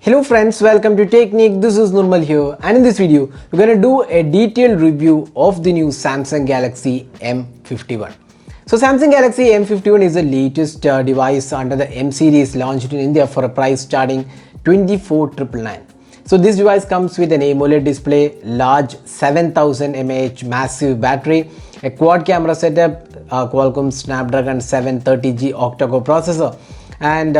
Hello friends, welcome to Technique. This is Nurmal here, and in this video we're going to do a detailed review of the new Samsung Galaxy M51. So Samsung Galaxy M51 is the latest device under the M series launched in India for a price starting 24,999. So this device comes with an AMOLED display, large 7000 mAh massive battery, a quad camera setup, Qualcomm Snapdragon 730G octa-core processor, and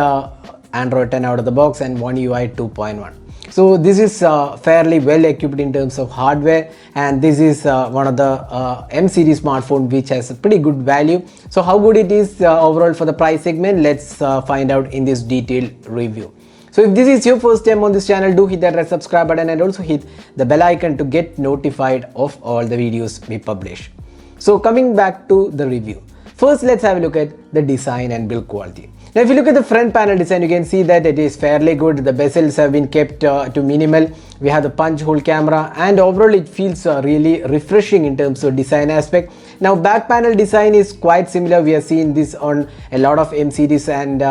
Android 10 out of the box and One UI 2.1. So this is fairly well equipped in terms of hardware, and this is one of the M series smartphone which has a pretty good value. So how good it is overall for the price segment, let's find out in this detailed review. So if this is your first time on this channel, do hit that red subscribe button and also hit the bell icon to get notified of all the videos we publish. So coming back to the review, first let's have a look at the design and build quality. Now if you look at the front panel design, you can see that it is fairly good. The bezels have been kept to minimal. We have the punch hole camera, and overall it feels really refreshing in terms of design aspect. Now back panel design is quite similar. We have seen this on a lot of M series and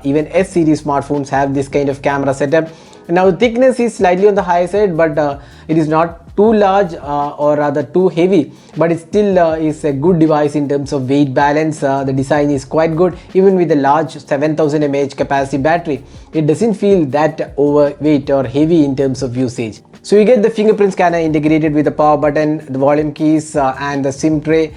even S series smartphones have this kind of camera setup. Now the thickness is slightly on the higher side, but it is not too large or rather too heavy, but it still is a good device in terms of weight balance. The design is quite good. Even with the large 7000 mAh capacity battery, it doesn't feel that overweight or heavy in terms of usage. So you get the fingerprint scanner integrated with the power button, the volume keys and the SIM tray.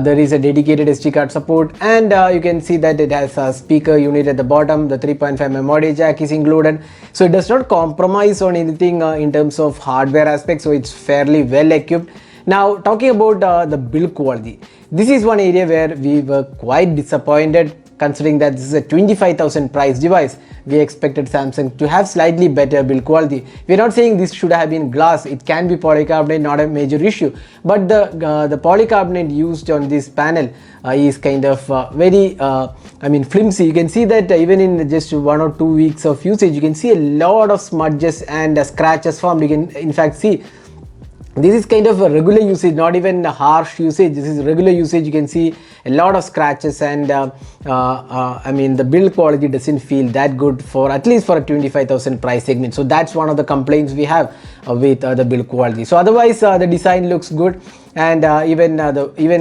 There is a dedicated SD card support, and you can see that it has a speaker unit at the bottom. The 3.5mm audio jack is included, so it does not compromise on anything in terms of hardware aspect, so it's fairly well equipped. Now talking about the build quality, this is one area where we were quite disappointed, considering that this is a 25,000 price device. We expected Samsung to have slightly better build quality. We're not saying this should have been glass. It can be polycarbonate, not a major issue. But the polycarbonate used on this panel is kind of very flimsy. You can see that even in just 1 or 2 weeks of usage, you can see a lot of smudges and scratches formed. You can in fact see this is kind of a regular usage, not even a harsh usage. This is regular usage. You can see a lot of scratches, and the build quality doesn't feel that good for at least for a 25,000 price segment. So that's one of the complaints we have with the build quality. So otherwise the design looks good, and even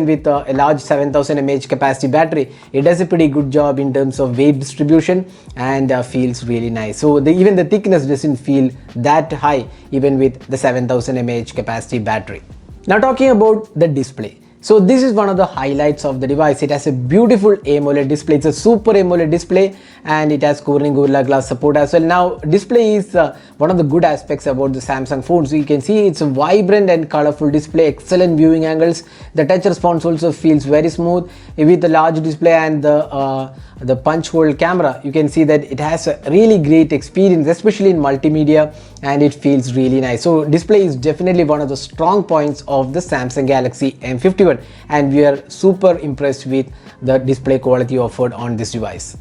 with a large 7000 mAh capacity battery, it does a pretty good job in terms of weight distribution and feels really nice. So even the thickness doesn't feel that high even with the 7000 mAh capacity battery. Now talking about the display. So this is one of the highlights of the device. It has a beautiful AMOLED display. It's a super AMOLED display, and it has Corning Gorilla Glass support as well. Now display is one of the good aspects about the Samsung phone. So you can see it's a vibrant and colorful display, excellent viewing angles. The touch response also feels very smooth. With the large display and the punch hole camera, you can see that it has a really great experience, especially in multimedia, and it feels really nice. So display is definitely one of the strong points of the Samsung Galaxy M51, and we are super impressed with the display quality offered on this device.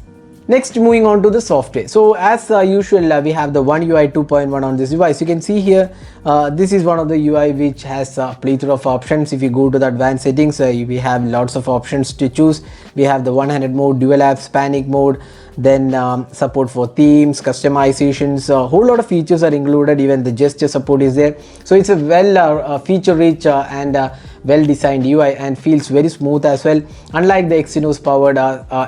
Next, moving on to the software. So as usual, we have the One UI 2.1 on this device. You can see here, this is one of the UI which has a plethora of options. If you go to the advanced settings, we have lots of options to choose. We have the 100 mode, dual apps, panic mode, then support for themes, customizations. A whole lot of features are included. Even the gesture support is there. So it's a well feature rich and well designed UI, and feels very smooth as well. Unlike the Exynos powered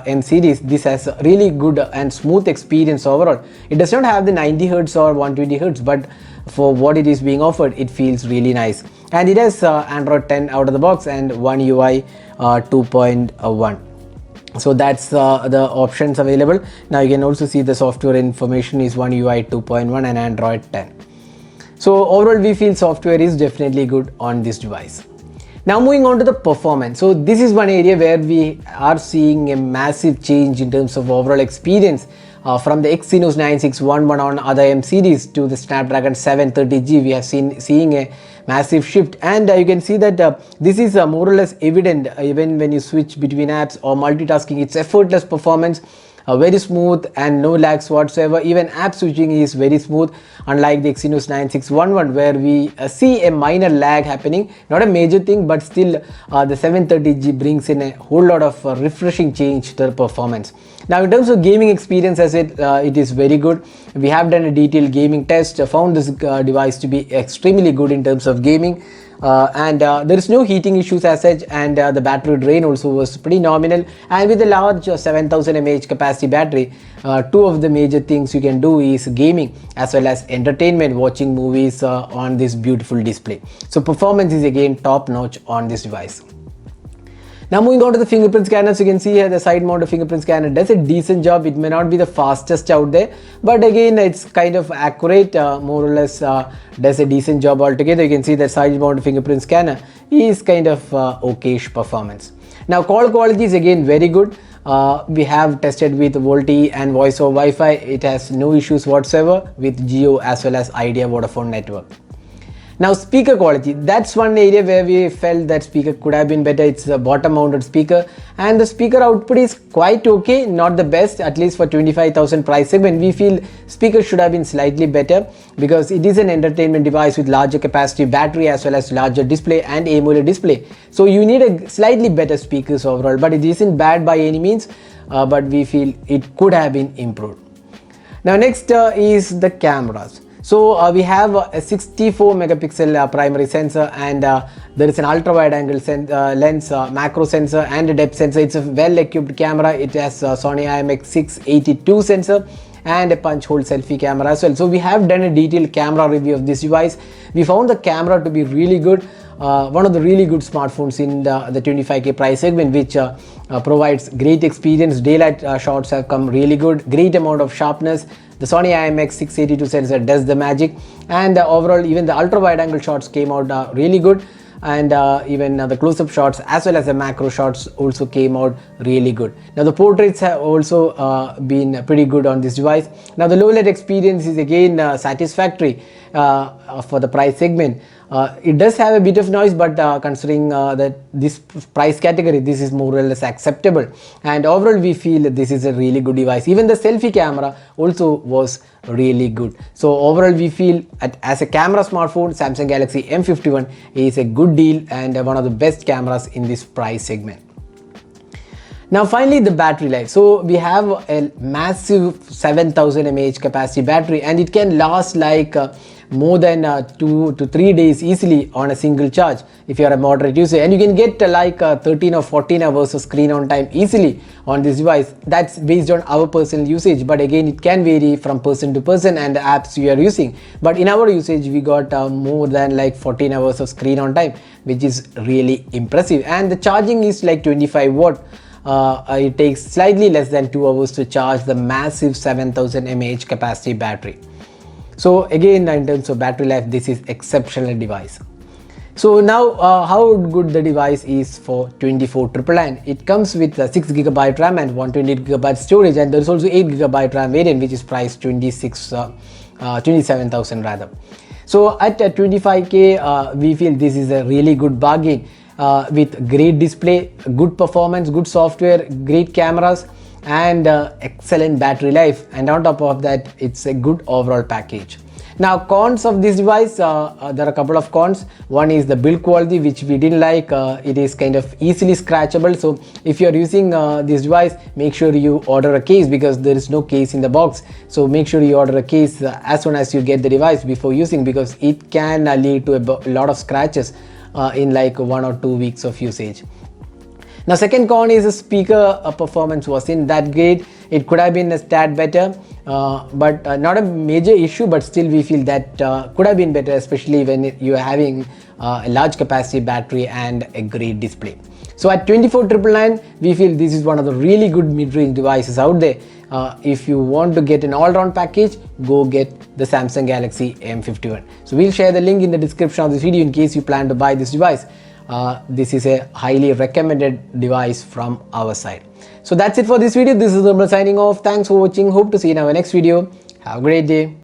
M series, this has a really good and smooth experience overall. It does not have the 90 Hz or 120 Hz, but for what it is being offered, it feels really nice. And it has Android 10 out of the box and One UI 2.1. So that's the options available. Now you can also see the software information is One UI 2.1 and Android 10. So overall we feel software is definitely good on this device. Now moving on to the performance. So this is one area where we are seeing a massive change in terms of overall experience. From the Exynos 9611 on other M series to the Snapdragon 730G, we have seeing a massive shift, and you can see that this is more or less evident even when you switch between apps or multitasking. It's effortless performance. very smooth and no lags whatsoever. Even app switching is very smooth, unlike the Exynos 9611 where we see a minor lag happening, not a major thing, but still the 730G brings in a whole lot of refreshing change to the performance. Now in terms of gaming experience, as it is very good. We have done a detailed gaming test, found this device to be extremely good in terms of gaming. There is no heating issues as such, and the battery drain also was pretty nominal. And with a large 7000 mAh capacity battery, two of the major things you can do is gaming as well as entertainment, watching movies on this beautiful display. So performance is again top notch on this device. Now moving on to the fingerprint scanner, so you can see here the side mounted fingerprint scanner does a decent job. It may not be the fastest out there, but again it's kind of accurate, more or less does a decent job altogether. You can see that side mounted fingerprint scanner is kind of okayish performance. Now call quality is again very good. We have tested with VoLTE and voice over Wi-Fi. It has no issues whatsoever with Jio as well as Idea Vodafone network. Now speaker quality, that's one area where we felt that speaker could have been better. It's a bottom mounted speaker and the speaker output is quite okay, not the best, at least for 25,000 price segment. We feel speaker should have been slightly better because it is an entertainment device with larger capacity battery as well as larger display and AMOLED display. So you need a slightly better speakers overall, but it isn't bad by any means, but we feel it could have been improved. Now next is the cameras. So we have a 64 megapixel primary sensor, and there is an ultra wide angle lens, macro sensor and a depth sensor. It's a well equipped camera. It has Sony IMX682 sensor and a punch hole selfie camera as well. So we have done a detailed camera review of this device. We found the camera to be really good. One of the really good smartphones in the 25k price segment, which provides great experience. Daylight shots have come really good, great amount of sharpness. The Sony IMX682 sensor does the magic, and overall even the ultra wide angle shots came out really good, and even the close-up shots as well as the macro shots also came out really good. Now the portraits have also been pretty good on this device. Now the low light experience is again satisfactory for the price segment. It does have a bit of noise, but considering that this price category, this is more or less acceptable, and overall we feel that this is a really good device. Even the selfie camera also was really good. So overall we feel as a camera smartphone, Samsung Galaxy M51 is a good deal and one of the best cameras in this price segment. Now finally the battery life. So we have a massive 7000 mAh capacity battery, and it can last like more than 2 to 3 days easily on a single charge if you are a moderate user, and you can get like 13 or 14 hours of screen on time easily on this device. That's based on our personal usage, but again it can vary from person to person and the apps you are using. But in our usage we got more than like 14 hours of screen on time, which is really impressive. And the charging is like 25 watt. It takes slightly less than 2 hours to charge the massive 7000 mAh capacity battery. So again, in terms of battery life, this is exceptional device. So now how good the device is for 24,999. It comes with 6GB RAM and 128GB storage, and there is also 8GB RAM variant which is priced 27,000 rather. So at 25k we feel this is a really good bargain with great display, good performance, good software, great cameras, and excellent battery life, and on top of that it's a good overall package. Now cons of this device, there are a couple of cons. One is the build quality, which we didn't like. It is kind of easily scratchable, so if you are using this device, make sure you order a case because there is no case in the box. So make sure you order a case as soon as you get the device before using, because it can lead to a lot of scratches in like 1 or 2 weeks of usage. Now second con is the speaker performance wasn't that great. It could have been a tad better, but not a major issue, but still we feel that could have been better, especially when you are having a large capacity battery and a great display. So at 24,999 we feel this is one of the really good mid-range devices out there. If you want to get an all-round package, go get the Samsung Galaxy M51. So we'll share the link in the description of this video in case you plan to buy this device. This is a highly recommended device from our side. So that's it for this video. This is Nirmal signing off. Thanks for watching. Hope to see you in our next video. Have a great day.